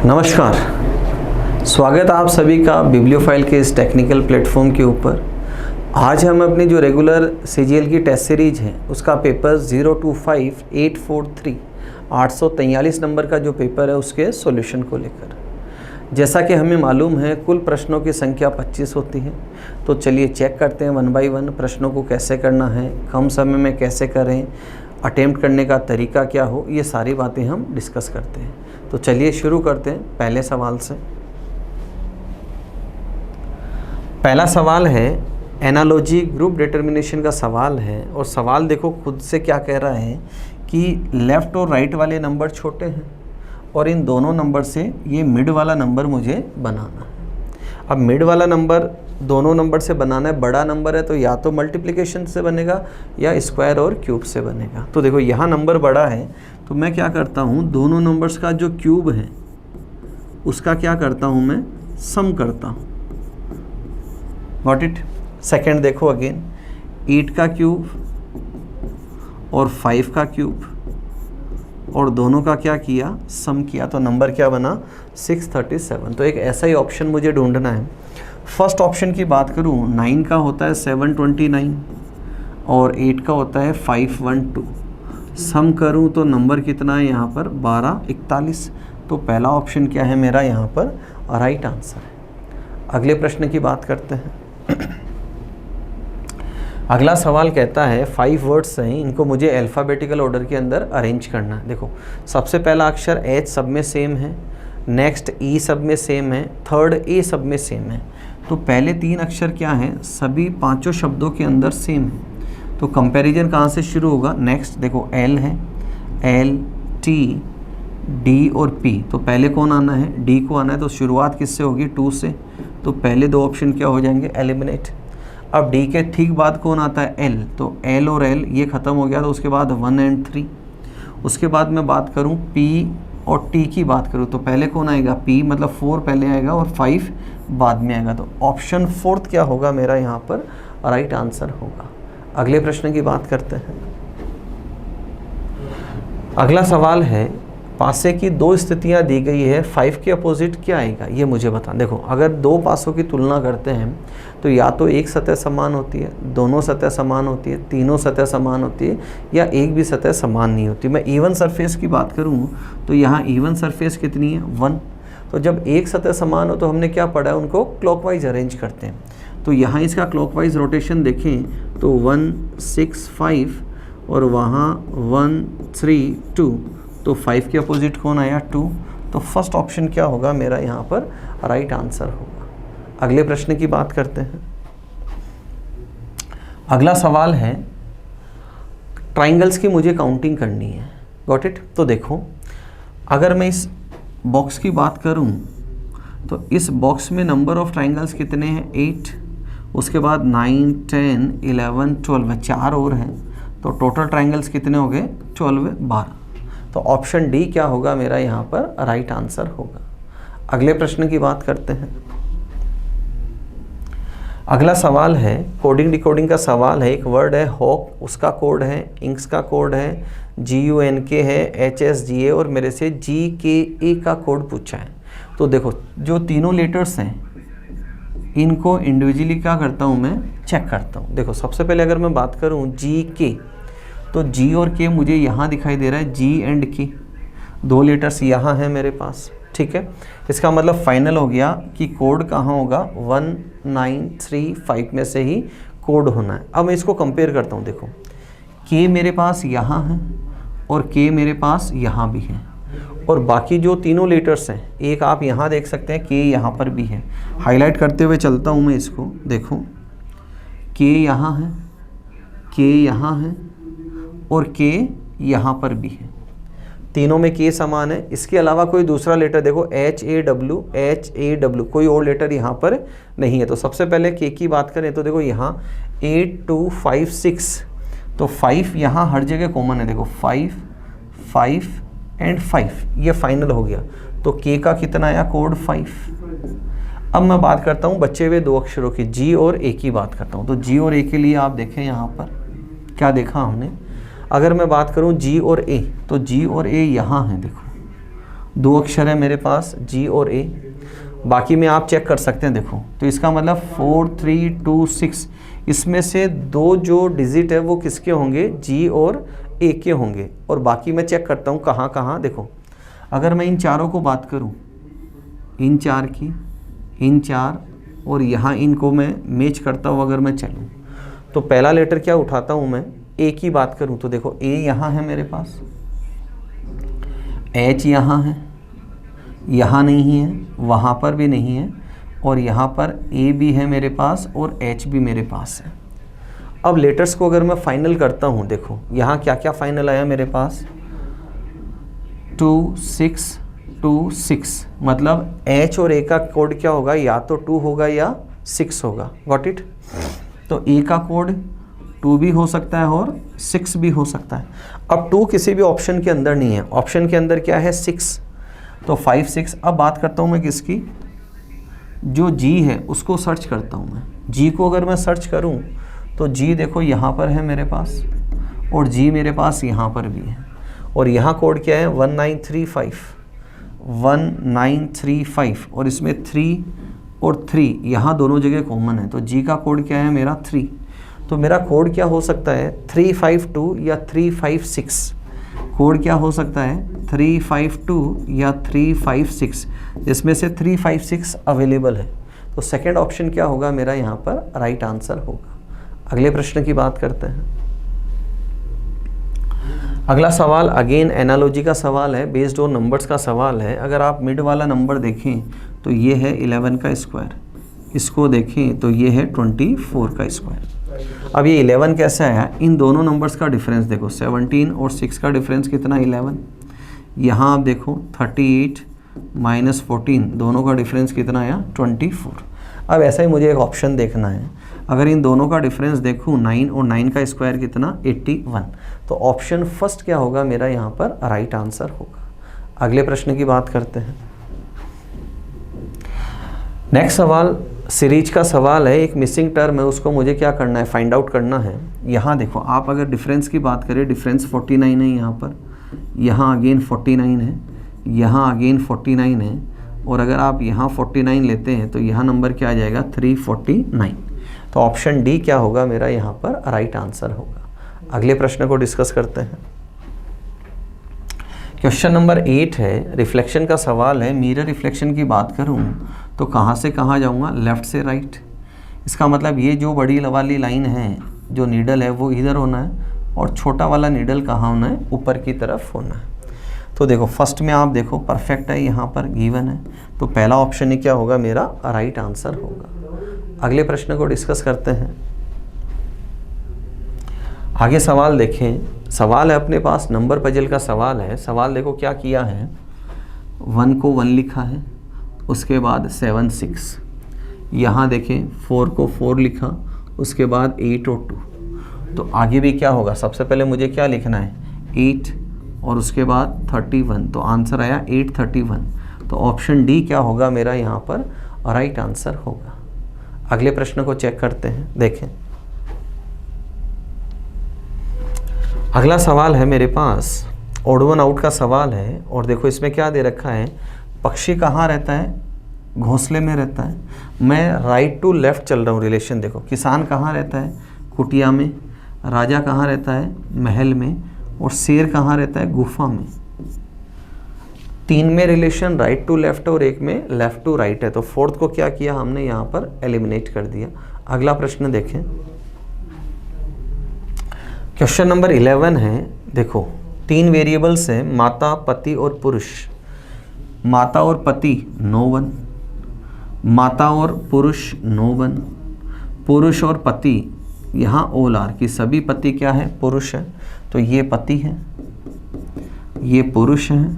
नमस्कार, स्वागत है आप सभी का बिब्लियोफाइल के इस टेक्निकल प्लेटफॉर्म के ऊपर। आज हम अपनी जो रेगुलर सीजीएल की टेस्ट सीरीज है उसका पेपर 025843 843 नंबर का जो पेपर है उसके सॉल्यूशन को लेकर, जैसा कि हमें मालूम है कुल प्रश्नों की संख्या 25 होती है। तो चलिए चेक करते हैं वन बाय वन प्रश्नों को कैसे करना है, कम समय में कैसे करें, अटेम्प्ट करने का तरीका क्या हो, ये सारी बातें हम डिस्कस करते हैं। तो चलिए शुरू करते हैं पहले सवाल से। पहला सवाल है एनालॉजी ग्रुप डिटर्मिनेशन का सवाल है, और सवाल देखो खुद से क्या कह रहा है कि लेफ़्ट और राइट वाले नंबर छोटे हैं और इन दोनों नंबर से ये मिड वाला नंबर मुझे बनाना है। अब मिड वाला नंबर दोनों नंबर से बनाना है, बड़ा नंबर है तो या तो मल्टीप्लिकेशन से बनेगा या स्क्वायर और क्यूब से बनेगा। तो देखो यहाँ नंबर बड़ा है तो मैं क्या करता हूँ, दोनों नंबर्स का जो क्यूब है उसका क्या करता हूँ, मैं सम करता हूँ। Got it. सेकेंड देखो अगेन, 8 का क्यूब और 5 का क्यूब और दोनों का क्या किया, सम किया, तो नंबर क्या बना 637। तो एक ऐसा ही ऑप्शन मुझे ढूंढना है। फर्स्ट ऑप्शन की बात करूं, 9 का होता है 729 और 8 का होता है 512। सम करूं तो नंबर कितना है यहाँ पर 1241। तो पहला ऑप्शन क्या है मेरा यहाँ पर राइट आंसर है। अगले प्रश्न की बात करते हैं। अगला सवाल कहता है 5 वर्ड्स हैं, इनको मुझे अल्फ़ाबेटिकल ऑर्डर के अंदर अरेंज करना है। देखो सबसे पहला अक्षर H सब में सेम है, नेक्स्ट E सब में सेम है, थर्ड A सब में सेम है। तो पहले 3 अक्षर क्या हैं, सभी पांचों शब्दों के अंदर सेम है। तो कंपैरिजन कहाँ से शुरू होगा, नेक्स्ट देखो L है, L T D और P। तो पहले कौन आना है, D को आना है। तो शुरुआत किससे होगी, 2 से। तो पहले 2 ऑप्शन क्या हो जाएंगे, एलिमिनेट। अब D के ठीक बाद कौन आता है, L। तो L और L ये ख़त्म हो गया, तो उसके बाद 1 और 3। उसके बाद मैं बात करूँ P और T की बात करूँ तो पहले कौन आएगा, P, मतलब 4 पहले आएगा और 5 बाद में आएगा। तो ऑप्शन 4 क्या होगा मेरा यहाँ पर राइट आंसर होगा। अगले प्रश्न की बात करते हैं। अगला सवाल है, पासे की 2 स्थितियां दी गई है, 5 के अपोजिट क्या आएगा ये मुझे बता। देखो अगर 2 पासों की तुलना करते हैं तो या तो एक सतह समान होती है, दोनों सतह समान होती है, तीनों सतह समान होती है, या एक भी सतह समान नहीं होती। मैं इवन सरफेस की बात करूँ तो यहाँ इवन सरफेस कितनी है, 1। तो जब एक सतह समान हो तो हमने क्या पढ़ा है, उनको क्लॉकवाइज अरेंज करते हैं। तो यहाँ इसका क्लॉकवाइज रोटेशन देखें तो 1 6 5 और वहाँ 1 3 2। तो 5 के अपोजिट कौन आया, 2। तो फर्स्ट ऑप्शन क्या होगा मेरा यहाँ पर राइट आंसर होगा। अगले प्रश्न की बात करते हैं। अगला सवाल है, ट्राइंगल्स की मुझे काउंटिंग करनी है। Got it. तो देखो अगर मैं इस बॉक्स की बात करूं तो इस बॉक्स में नंबर ऑफ ट्राइंगल्स कितने हैं, 8। उसके बाद 9 10 11 12 4 और हैं। तो टोटल ट्राइंगल्स कितने हो गए, 12 12। तो ऑप्शन डी क्या होगा मेरा यहाँ पर राइट आंसर होगा। अगले प्रश्न की बात करते हैं। अगला सवाल है कोडिंग डिकोडिंग का सवाल है। एक वर्ड है हॉक, उसका कोड है, इंक्स का कोड है, GUNK है, HSGA और मेरे से GKA का कोड पूछा है। तो देखो जो तीनों लेटर्स हैं इनको इंडिविजुअली क्या करता हूँ, मैं चेक करता हूँ। देखो सबसे पहले अगर मैं बात करूँ GK, तो G और K मुझे यहाँ दिखाई दे रहा है, G एंड K 2 लेटर्स यहाँ हैं मेरे पास। ठीक है, इसका मतलब फाइनल हो गया कि कोड कहाँ होगा, 1 9 3 5 में से ही कोड होना है। अब मैं इसको कंपेयर करता हूँ। देखो K मेरे पास यहाँ है और K मेरे पास यहाँ भी है, और बाकी जो तीनों लेटर्स हैं, एक आप यहाँ देख सकते हैं, K यहाँ पर भी है। हाईलाइट करते हुए चलता हूँ मैं इसको, देखो K यहाँ है, K यहाँ है और K यहाँ पर भी है। तीनों में K समान है। इसके अलावा कोई दूसरा लेटर देखो HAW कोई और लेटर यहाँ पर नहीं है। तो सबसे पहले K की बात करें तो देखो यहाँ 8 2 5 6। तो 5 यहाँ हर जगह कॉमन है। देखो 5 5 एंड 5 ये फाइनल हो गया। तो K का कितना आया, कोड 5। अब मैं बात करता हूँ बचे हुए 2 अक्षरों की, G और A की बात करता हूँ। तो G और A के लिए आप देखें यहाँ पर क्या देखा हमने। अगर मैं बात करूँ G और A, तो G और A यहाँ है देखो, 2 अक्षर है मेरे पास G और A, बाकी में आप चेक कर सकते हैं। देखो तो इसका मतलब 4 3 2 6, इसमें से 2 जो डिजिट है वो किसके होंगे, G और A के होंगे, और बाकी मैं चेक करता हूँ कहाँ कहाँ। देखो अगर मैं इन चारों को बात करूँ, इन 4 की, इन 4 और यहाँ इनको मैं मैच करता हूँ अगर मैं चलूँ, तो पहला लेटर क्या उठाता हूँ मैं, A की बात करूँ तो देखो A यहाँ है मेरे पास, H यहाँ है, यहाँ नहीं है, वहाँ पर भी नहीं है, और यहाँ पर A भी है मेरे पास और H भी मेरे पास है। अब लेटर्स को अगर मैं फाइनल करता हूँ, देखो यहाँ क्या क्या फाइनल आया मेरे पास, 2 6 2 6, मतलब H और A का कोड क्या होगा, या तो 2 होगा या 6 होगा। Got it. तो A का कोड 2 भी हो सकता है और 6 भी हो सकता है। अब 2 किसी भी ऑप्शन के अंदर नहीं है, ऑप्शन के अंदर क्या है, 6, तो 5 6। अब बात करता हूँ मैं किसकी, जो G है उसको सर्च करता हूँ मैं। G को अगर मैं सर्च करूँ तो G देखो यहाँ पर है मेरे पास, और G मेरे पास यहाँ पर भी है, और यहाँ कोड क्या है 1935, और इसमें 3 और 3 यहाँ दोनों जगह कॉमन है, तो G का कोड क्या है मेरा 3। तो मेरा कोड क्या हो सकता है 352 या 356, कोड क्या हो सकता है 352 या 356, जिसमें से 356 अवेलेबल है। तो सेकंड ऑप्शन क्या होगा मेरा यहाँ पर राइट आंसर होगा। अगले प्रश्न की बात करते हैं। अगला सवाल अगेन एनालॉजी का सवाल है, बेस्ड ऑन नंबर्स का सवाल है। अगर आप मिड वाला नंबर देखें तो ये है 11 का स्क्वायर, इसको देखें तो ये है 24 का स्क्वायर। अब ये 11 कैसे आया, इन दोनों नंबर्स का डिफरेंस देखो, 17 और 6 का डिफरेंस कितना 11। यहाँ आप देखो 38 माइनस 14, दोनों का डिफरेंस कितना आया 24। अब ऐसा ही मुझे एक ऑप्शन देखना है, अगर इन दोनों का डिफरेंस देखूँ 9 और 9 का स्क्वायर कितना 81, तो ऑप्शन फर्स्ट क्या होगा मेरा यहाँ पर राइट आंसर होगा। अगले प्रश्न की बात करते हैं। नेक्स्ट सवाल सीरीज का सवाल है, एक मिसिंग टर्म है, उसको मुझे क्या करना है, फाइंड आउट करना है। यहाँ देखो आप अगर डिफरेंस की बात करें, डिफरेंस 49 है यहाँ पर, यहाँ अगेन 49 है, यहाँ अगेन 49 है, और अगर आप यहाँ 49 लेते हैं तो यहाँ नंबर क्या आ जाएगा 349। तो ऑप्शन डी क्या होगा मेरा यहाँ पर राइट आंसर होगा। अगले प्रश्न को डिस्कस करते हैं। क्वेश्चन नंबर 8 है, रिफ्लेक्शन का सवाल है। मिरर रिफ्लेक्शन की बात करूँ तो कहाँ से कहाँ जाऊँगा, लेफ़्ट से राइट। इसका मतलब ये जो बड़ी वाली लाइन है, जो नीडल है वो इधर होना है, और छोटा वाला नीडल कहाँ होना है, ऊपर की तरफ होना है। तो देखो फर्स्ट में आप देखो परफेक्ट है, यहाँ पर गिवन है, तो पहला ऑप्शन ही क्या होगा मेरा राइट आंसर होगा। अगले प्रश्न को डिस्कस करते हैं। आगे सवाल देखें। सवाल है अपने पास नंबर पजल का सवाल है। सवाल देखो क्या किया है, 1 को 1 लिखा है, उसके बाद 7 6, यहाँ देखें 4 को 4 लिखा, उसके बाद 8 और 2। तो आगे भी क्या होगा, सबसे पहले मुझे क्या लिखना है 8 और उसके बाद 31, तो आंसर आया 831। तो ऑप्शन डी क्या होगा मेरा यहाँ पर राइट आंसर होगा। अगले प्रश्न को चेक करते हैं। देखें अगला सवाल है मेरे पास, ऑड वन आउट का सवाल है, और देखो इसमें क्या दे रखा है, पक्षी कहाँ रहता है, घोंसले में रहता है। मैं राइट टू लेफ़्ट चल रहा हूँ रिलेशन। देखो किसान कहाँ रहता है, कुटिया में, राजा कहाँ रहता है, महल में, और शेर कहाँ रहता है, गुफा में। 3 में रिलेशन राइट टू लेफ़्ट और 1 में लेफ़्ट टू राइट है, तो फोर्थ को क्या किया हमने यहाँ पर एलिमिनेट कर दिया। अगला प्रश्न देखें। क्वेश्चन नंबर 11 है। देखो 3 वेरिएबल्स हैं, माता, पति और पुरुष। माता और पति नो वन, माता और पुरुष नो वन, पुरुष और पति यहाँ ऑल आर की सभी पति क्या है, पुरुष है। तो ये पति है, ये पुरुष है,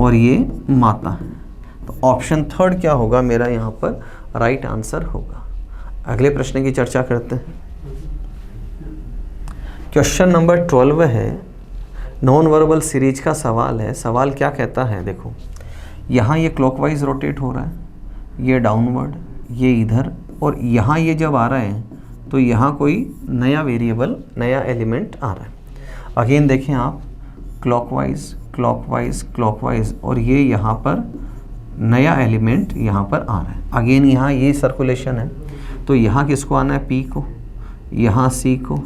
और ये माता है। तो ऑप्शन थर्ड क्या होगा मेरा यहाँ पर राइट आंसर होगा। अगले प्रश्न की चर्चा करते हैं। क्वेश्चन नंबर 12 है, नॉन वर्बल सीरीज का सवाल है। सवाल क्या कहता है, देखो यहाँ ये क्लॉकवाइज रोटेट हो रहा है, ये डाउनवर्ड, ये इधर, और यहाँ ये जब आ रहा है तो यहाँ कोई नया वेरिएबल, नया एलिमेंट आ रहा है। अगेन देखें आप, क्लॉकवाइज क्लॉकवाइज क्लॉकवाइज, और ये यहाँ पर नया एलिमेंट यहाँ पर आ रहा है। अगेन यहाँ ये सर्कुलेशन है, तो यहाँ किसको आना है, P को, यहाँ C को,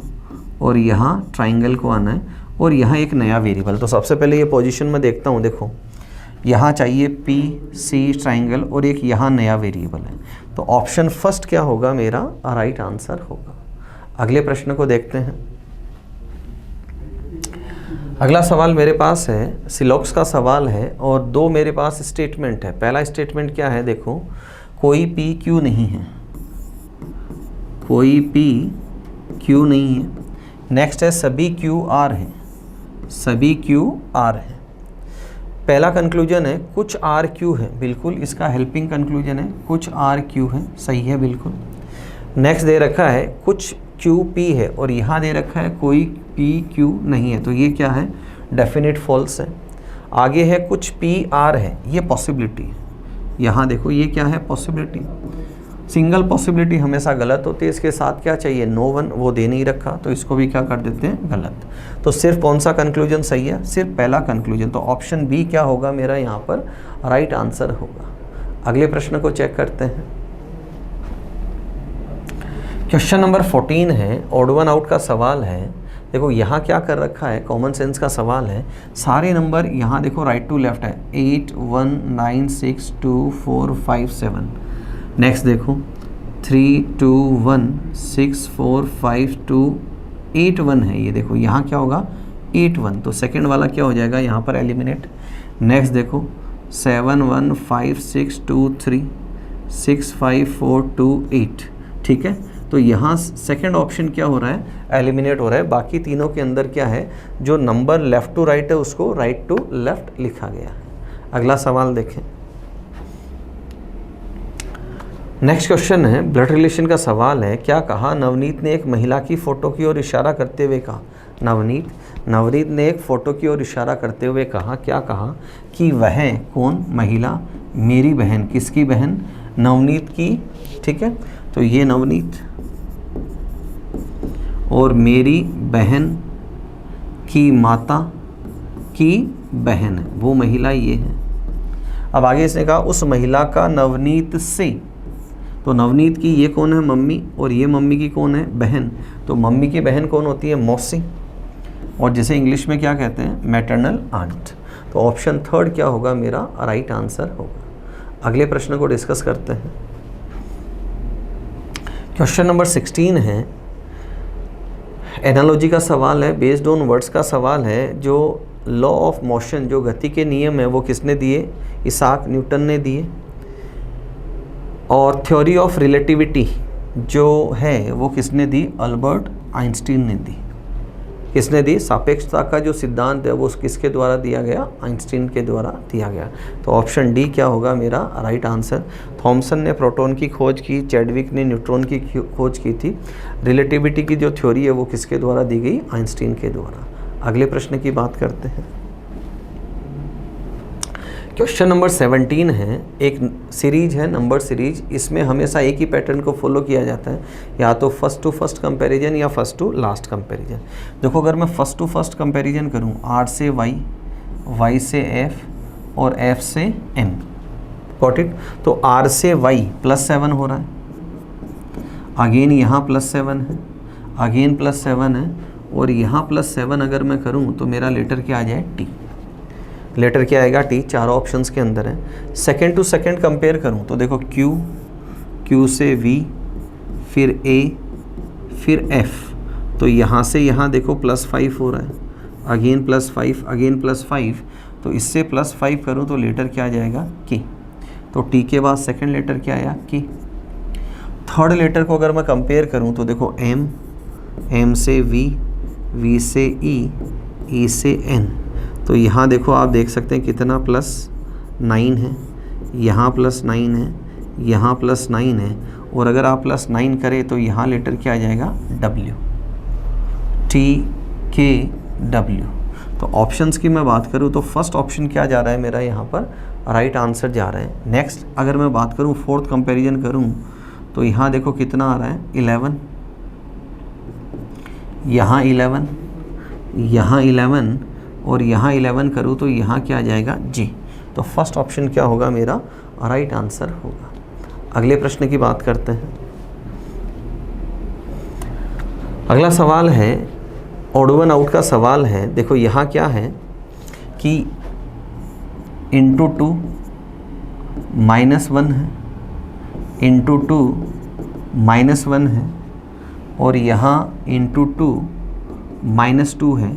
और यहाँ ट्राइंगल को आना है, और यहाँ एक नया वेरिएबल। तो सबसे पहले ये पोजीशन में देखता हूँ, देखो यहाँ चाहिए P C ट्राइंगल और एक यहाँ नया वेरिएबल है, तो ऑप्शन फर्स्ट क्या होगा मेरा, राइट आंसर होगा। अगले प्रश्न को देखते हैं। अगला सवाल मेरे पास है, सिलॉक्स का सवाल है, और दो मेरे पास स्टेटमेंट है। पहला स्टेटमेंट क्या है, देखो कोई P Q नहीं है, कोई P Q नहीं है। नेक्स्ट है सभी Q R है, सभी Q R है। पहला कंक्लूजन है कुछ R Q है, बिल्कुल इसका हेल्पिंग कंक्लूजन है, कुछ R Q है, सही है बिल्कुल। नेक्स्ट दे रखा है कुछ Q P है, और यहाँ दे रखा है कोई P Q नहीं है, तो ये क्या है, डेफिनेट फॉल्स है। आगे है कुछ P R है, ये पॉसिबिलिटी है। यहाँ देखो ये क्या है, पॉसिबिलिटी। सिंगल पॉसिबिलिटी हमेशा गलत होती है, इसके साथ क्या चाहिए, नो वन, वो दे नहीं रखा, तो इसको भी क्या कर देते हैं, गलत। तो सिर्फ कौन सा कंक्लूजन सही है, सिर्फ पहला कंक्लूजन, तो ऑप्शन बी क्या होगा मेरा यहाँ पर राइट आंसर होगा। अगले प्रश्न को चेक करते हैं। क्वेश्चन नंबर 14 है, ऑड वन आउट का सवाल है। देखो यहाँ क्या कर रखा है, कॉमन सेंस का सवाल है। सारे नंबर यहाँ देखो राइट टू लेफ्ट है, 8 1 9 6 2 4 5 7। नेक्स्ट देखो 3 2 1 6 4 5 2 8 1 है, ये देखो यहाँ क्या होगा, 8 1, तो सेकंड वाला क्या हो जाएगा यहाँ पर एलिमिनेट। नेक्स्ट देखो 7 1 5 6 2 3 6 5 4 2 8, ठीक है। तो यहाँ सेकंड ऑप्शन क्या हो रहा है, एलिमिनेट हो रहा है। बाकी तीनों के अंदर क्या है, जो नंबर लेफ़्ट टू राइट है उसको राइट टू लेफ़्ट लिखा गया है। अगला सवाल देखें। नेक्स्ट क्वेश्चन है, ब्लड रिलेशन का सवाल है। क्या कहा, नवनीत ने एक महिला की फ़ोटो की ओर इशारा करते हुए कहा, नवनीत ने एक फ़ोटो की ओर इशारा करते हुए कहा, क्या कहा कि वह कौन, महिला, मेरी बहन, किसकी बहन, नवनीत की, ठीक है। तो ये नवनीत और मेरी बहन की माता की बहन है, वो महिला ये है। अब आगे इसने कहा उस महिला का नवनीत से, तो नवनीत की ये कौन है, मम्मी, और ये मम्मी की कौन है, बहन। तो मम्मी की बहन कौन होती है, मौसी, और जिसे इंग्लिश में क्या कहते हैं, मैटरनल आंट। तो ऑप्शन थर्ड क्या होगा मेरा राइट आंसर होगा। अगले प्रश्न को डिस्कस करते हैं। क्वेश्चन नंबर 16 है, एनालॉजी का सवाल है, बेस्ड ऑन वर्ड्स का सवाल है। जो लॉ ऑफ मोशन, जो गति के नियम है, वो किसने दिए, इसाक न्यूटन ने दिए। और थ्योरी ऑफ रिलेटिविटी जो है वो किसने दी, अल्बर्ट आइंस्टीन ने दी। किसने दी, सापेक्षता का जो सिद्धांत है वो किसके द्वारा दिया गया, आइंस्टीन के द्वारा दिया गया। तो ऑप्शन डी क्या होगा मेरा राइट आंसर। थॉमसन ने प्रोटॉन की खोज की, चैडविक ने न्यूट्रॉन की खोज की थी। रिलेटिविटी की जो थ्योरी है वो किसके द्वारा दी गई, आइंस्टीन के द्वारा। अगले प्रश्न की बात करते हैं। क्वेश्चन नंबर 17 है, एक सीरीज है, नंबर सीरीज। इसमें हमेशा एक ही पैटर्न को फॉलो किया जाता है, या तो फर्स्ट टू फर्स्ट कंपैरिजन या फर्स्ट टू लास्ट कंपैरिजन। देखो अगर मैं फर्स्ट टू फर्स्ट कंपैरिजन करूं, R से Y, Y से F और F से M, गॉट इट। तो R से Y +7 हो रहा है, अगेन यहाँ +7 है, अगेन +7 है, और यहाँ +7 अगर मैं करूँ तो मेरा लेटर क्या आ जाए, T। लेटर क्या आएगा, टी। चारों ऑप्शंस के अंदर है। सेकंड टू सेकंड कंपेयर करूं तो देखो Q से V, फिर A, फिर F। तो यहाँ से यहाँ देखो +5 हो रहा है, अगेन +5, अगेन +5। तो इससे +5 करूं तो लेटर क्या आ जाएगा, K। तो T के बाद सेकंड लेटर क्या आया, K। थर्ड लेटर को अगर मैं कंपेयर करूं तो देखो M से V, V से E, E से N। तो यहाँ देखो आप देख सकते हैं कितना +9 है, यहाँ +9 है, यहाँ +9 है, और अगर आप +9 करें तो यहाँ लेटर क्या आ जाएगा, W, T K W। तो ऑप्शंस की मैं बात करूँ तो फर्स्ट ऑप्शन क्या जा रहा है मेरा यहाँ पर राइट आंसर जा रहा है। नेक्स्ट अगर मैं बात करूँ, फोर्थ कंपैरिजन करूँ तो यहाँ देखो कितना आ रहा है, 11, यहाँ 11, यहाँ 11, और यहाँ 11 करूँ तो यहाँ क्या आ जाएगा G। तो फर्स्ट ऑप्शन क्या होगा मेरा राइट आंसर होगा। अगले प्रश्न की बात करते हैं। अगला सवाल है ऑड वन आउट का सवाल है। देखो यहाँ क्या है कि इंटू 2 -1 है, इंटू 2 -1 है, और यहाँ इंटू 2 -2 है,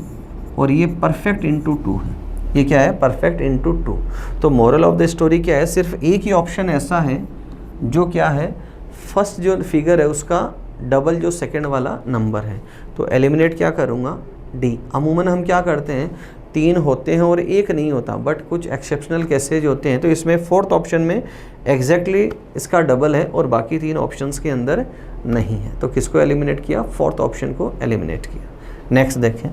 और ये परफेक्ट इंटू 2 है। ये क्या है? Perfect into 2। तो मोरल ऑफ द स्टोरी क्या है? सिर्फ एक ही ऑप्शन ऐसा है जो क्या है, फर्स्ट जो फिगर है उसका डबल जो सेकंड वाला नंबर है। तो एलिमिनेट क्या करूँगा? डी। अमूमन हम क्या करते हैं, 3 होते हैं और 1 नहीं होता, बट कुछ एक्सेप्शनल केसेज होते हैं। तो इसमें फोर्थ ऑप्शन में एग्जैक्टली इसका डबल है और बाकी 3 ऑप्शंस के अंदर नहीं है। तो किसको एलिमिनेट किया? फोर्थ ऑप्शन को एलिमिनेट किया। नेक्स्ट देखें।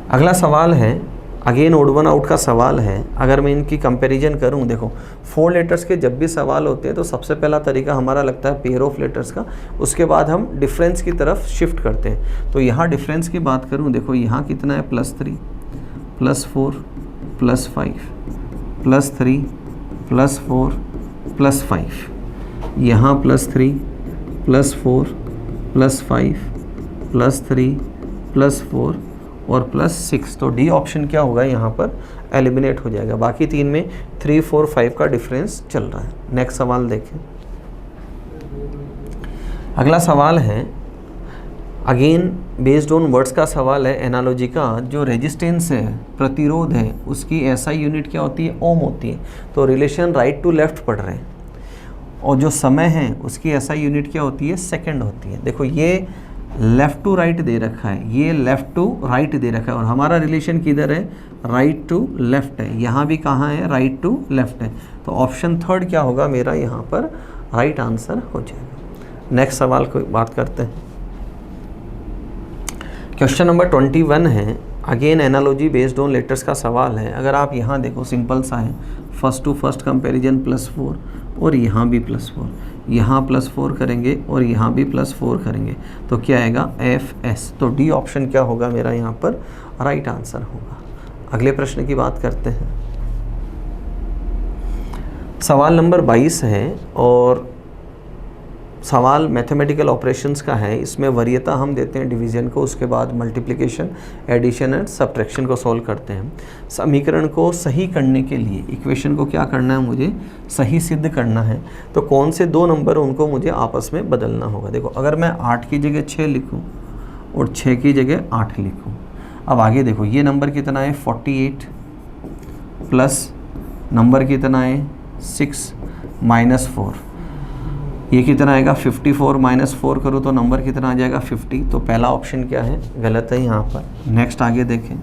अगला सवाल है अगेन ऑड वन आउट का सवाल है। अगर मैं इनकी कंपैरिजन करूं, देखो 4 लेटर्स के जब भी सवाल होते हैं तो सबसे पहला तरीका हमारा लगता है पेयर ऑफ लेटर्स का, उसके बाद हम डिफरेंस की तरफ शिफ्ट करते हैं। तो यहाँ डिफरेंस की बात करूं, देखो यहाँ कितना है, +3 +4 +5 +3 +4 +5, यहाँ +3 +4 +5 +3 +4 और +6। तो डी ऑप्शन क्या होगा यहाँ पर? एलिमिनेट हो जाएगा। बाकी 3 में 3, 4, 5 का डिफरेंस चल रहा है। नेक्स्ट सवाल देखें। अगला सवाल है अगेन बेस्ड ऑन वर्ड्स का सवाल है, एनालॉजी का। जो रेजिस्टेंस है, प्रतिरोध है, उसकी एसआई यूनिट क्या होती है? ओम होती है। तो रिलेशन राइट टू लेफ्ट पढ़ रहे हैं, और जो समय है उसकी एसआई यूनिट क्या होती है? सेकंड होती है। देखो ये लेफ़्ट टू राइट दे रखा है, ये लेफ़्ट टू राइट दे रखा है, और हमारा रिलेशन किधर है? राइट टू लेफ़्ट है। यहाँ भी कहाँ है? राइट टू लेफ़्ट है। तो ऑप्शन थर्ड क्या होगा मेरा यहाँ पर? राइट आंसर हो जाएगा। नेक्स्ट सवाल को बात करते हैं। क्वेश्चन नंबर 21 है again analogy based on letters का सवाल है। अगर आप यहाँ देखो, सिंपल सा है, फर्स्ट टू फर्स्ट कंपैरिजन +4, और यहाँ भी +4, यहाँ +4 करेंगे और यहाँ भी +4 करेंगे, तो क्या आएगा? FS। तो डी ऑप्शन क्या होगा मेरा यहाँ पर? राइट आंसर होगा। अगले प्रश्न की बात करते हैं। सवाल नंबर 22 है और सवाल मैथमेटिकल ऑपरेशंस का है। इसमें वरीयता हम देते हैं डिवीज़न को, उसके बाद मल्टीप्लिकेशन, एडिशन एंड सब्ट्रैक्शन को सॉल्व करते हैं। समीकरण को सही करने के लिए इक्वेशन को क्या करना है? मुझे सही सिद्ध करना है। तो कौन से 2 नंबर उनको मुझे आपस में बदलना होगा। देखो अगर मैं 8 की जगह 6 लिखूँ और 6 की जगह 8 लिखूँ, अब आगे देखो ये नंबर कितना है? 48 प्लस नंबर कितना है? 6 -4, ये कितना आएगा? 54 -4 करूँ तो नंबर कितना आ जाएगा? 50। तो पहला ऑप्शन क्या है? गलत है यहाँ पर। नेक्स्ट आगे देखें।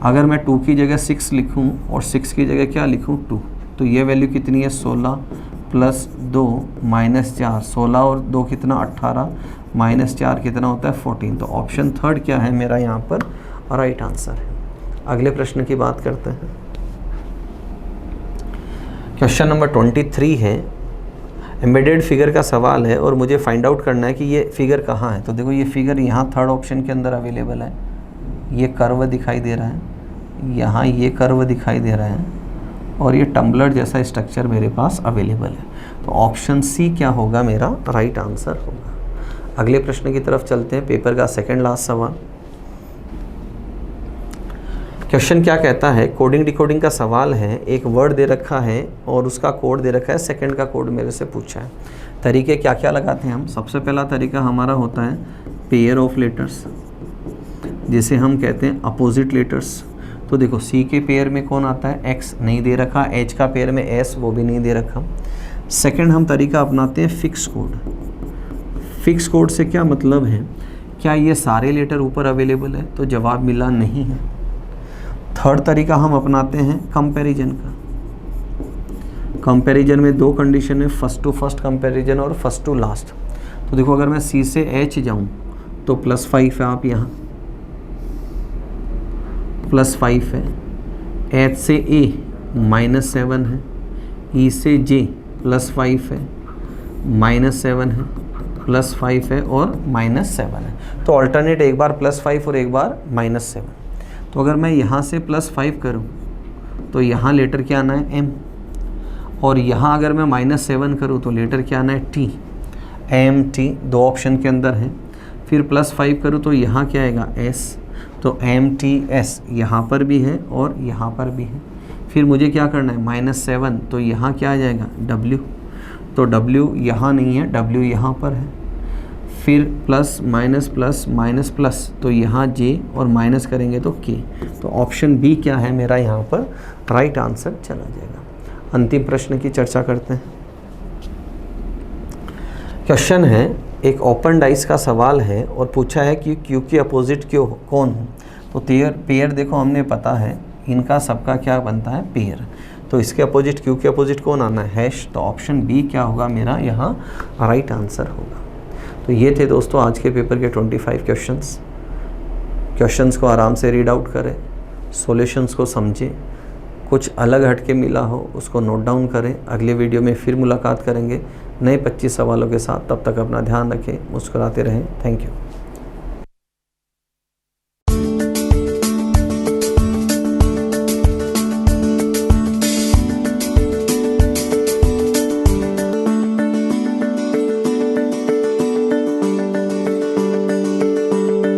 अगर मैं 2 की जगह 6 लिखूँ और 6 की जगह क्या लिखूँ? 2, तो ये वैल्यू कितनी है? 16 + 2 -4, 16 और 2 कितना? 18, -4 कितना होता है? 14। तो ऑप्शन थर्ड क्या है मेरा यहाँ पर? राइट आंसर है। अगले प्रश्न की बात करते हैं। क्वेश्चन नंबर 23 है, एम्बेडेड फिगर का सवाल है और मुझे फाइंड आउट करना है कि ये फिगर कहाँ है। तो देखो ये फिगर यहाँ थर्ड ऑप्शन के अंदर अवेलेबल है। ये कर्व दिखाई दे रहा है, यहाँ ये कर्व दिखाई दे रहा है, और ये टम्बलर जैसा स्ट्रक्चर मेरे पास अवेलेबल है। तो ऑप्शन सी क्या होगा मेरा? राइट आंसर होगा। अगले प्रश्न की तरफ चलते हैं, पेपर का सेकेंड लास्ट सवाल। क्वेश्चन क्या कहता है? कोडिंग डिकोडिंग का सवाल है। एक वर्ड दे रखा है और उसका कोड दे रखा है, सेकंड का कोड मेरे से पूछा है। तरीके क्या क्या लगाते हैं हम? सबसे पहला तरीका हमारा होता है पेयर ऑफ लेटर्स, जिसे हम कहते हैं अपोजिट लेटर्स। तो देखो सी के पेयर में कौन आता है? एक्स नहीं दे रखा, एच का पेयर में एस, वो भी नहीं दे रखा। सेकंड हम तरीका अपनाते हैं फिक्स कोड। फिक्स कोड से क्या मतलब है? क्या ये सारे लेटर ऊपर अवेलेबल है? तो जवाब मिला नहीं है। थर्ड तरीका हम अपनाते हैं कंपैरिजन का। कंपैरिजन में 2 कंडीशन है, फर्स्ट टू फर्स्ट कंपैरिजन और फर्स्ट टू लास्ट। तो देखो अगर मैं सी से एच जाऊं तो +5 है, आप यहाँ +5 है, एच से ए -7 है, ई से जे +5 है, -7 है, +5 है और -7 है। तो तो ऑल्टरनेट एक बार +5 और एक बार -7। तो अगर मैं यहाँ से +5 करूँ तो यहाँ लेटर क्या आना है, m, और यहाँ अगर मैं -7 करूँ तो लेटर क्या आना है, t, mt, दो ऑप्शन के अंदर है। फिर +5 करूँ तो यहाँ क्या आएगा, s, तो mts यहाँ पर भी है और यहाँ पर भी है। फिर मुझे क्या करना है, -7, तो यहाँ क्या आ जाएगा, w, तो w यहाँ नहीं है, w यहाँ पर है। फिर plus minus plus minus plus, तो यहाँ j और माइनस करेंगे तो k, तो ऑप्शन बी क्या है मेरा यहाँ पर राइट आंसर चला जाएगा। अंतिम प्रश्न की चर्चा करते हैं। क्वेश्चन है, एक ओपन डाइस का सवाल है और पूछा है कि क्यू के अपोजिट क्यों कौन हो। तो पेयर देखो हमने पता है, इनका सबका क्या बनता है, पेयर। तो इसके अपोजिट, क्यू के अपोजिट कौन आना है, हैश, तो ऑप्शन बी क्या होगा मेरा यहाँ राइट आंसर होगा। तो ये थे दोस्तों आज के पेपर के 25 क्वेश्चंस को आराम से रीड आउट करें, सॉल्यूशंस को समझें, कुछ अलग हट के मिला हो उसको नोट डाउन करें। अगले वीडियो में फिर मुलाकात करेंगे नए 25 सवालों के साथ। तब तक अपना ध्यान रखें, मुस्कुराते रहें। Thank you.